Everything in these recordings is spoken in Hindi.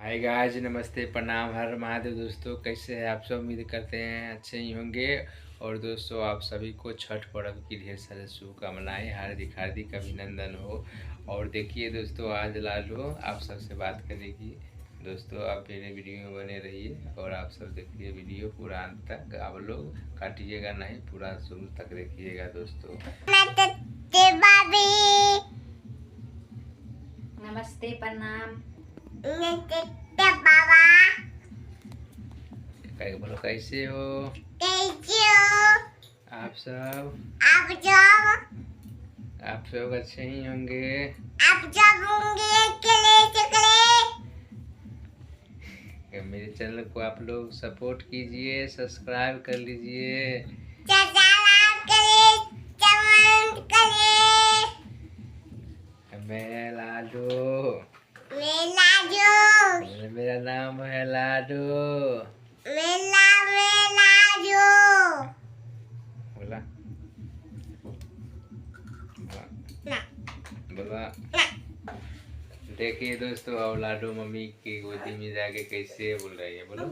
हाय गाइस, नमस्ते, प्रणाम, हर महादेव। दोस्तों कैसे हैं आप सब? उम्मीद करते हैं अच्छे ही होंगे। और दोस्तों आप सभी को छठ पर्व की ढेर सारे शुभकामनाएं, हार्दिक हार्दिक अभिनंदन हो। और देखिए दोस्तों, आज लालू आप सबसे बात करेगी। दोस्तों आप मेरे वीडियो में बने रहिए और आप सब देखिए वीडियो पूरा अंत तक। आप लोग काटिएगा नहीं, पूरा शुरू तक देखिएगा दोस्तों। नमस्ते, प्रणाम। बाबा बोलो, कैसे हो? कैसे हो आप सब? आप सब अच्छे ही होंगे। आप सब होंगे। मेरे चैनल को आप लोग सपोर्ट कीजिए, सब्सक्राइब कर लीजिए। मैं लाडू, मेरा नाम है लाडू। बोला बोला। देखिए दोस्तों, अब लाडू मम्मी की गोदी में जाके कैसे बोल रही है, बोलो।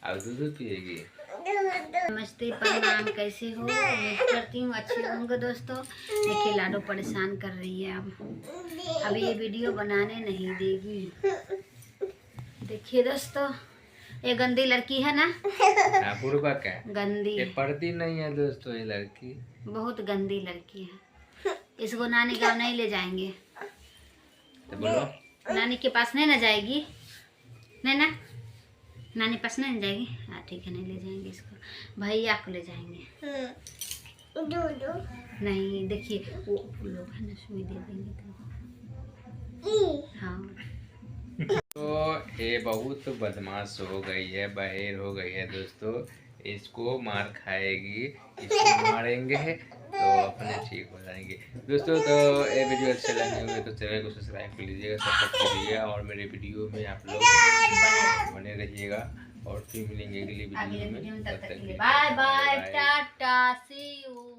अब दूध पिएगी। नमस्ते, प्रणाम। कैसे हो? उम्मीद करती हूँ अच्छे होंगे दोस्तों। देखिए लाडो परेशान कर रही है। अब ये वीडियो बनाने नहीं देगी। देखिए दोस्तों, ये गंदी लड़की है ना। बुड़बक है, गंदी ये पढ़ती नहीं है दोस्तों। ये लड़की बहुत गंदी लड़की है। इसको नानी गाँव नहीं ले जाएंगे तो बोलो। नानी के पास नहीं ना जाएगी। नहीं ना, नानी पास नहीं जाएगी। हाँ ठीक है, नहीं ले जाएंगे इसको, भैया को ले जाएंगे। नहीं, देखिए वो लोग है ना, सुई दे देंगे तो। हाँ तो ये बहुत बदमाश हो गई है, बहेर हो गई है दोस्तों। इसको मार खाएगी, इसको मारेंगे तो अपने ठीक हो जाएंगे दोस्तों। तो ये वीडियो अच्छे लगे होंगे तो चैनल को सब्सक्राइब कर लीजिएगा, सपोर्ट कीजिएगा और मेरे वीडियो में आप लोग बने रहिएगा। और फिर मिलेंगे अगली वीडियो में। Bye bye, tata, see you.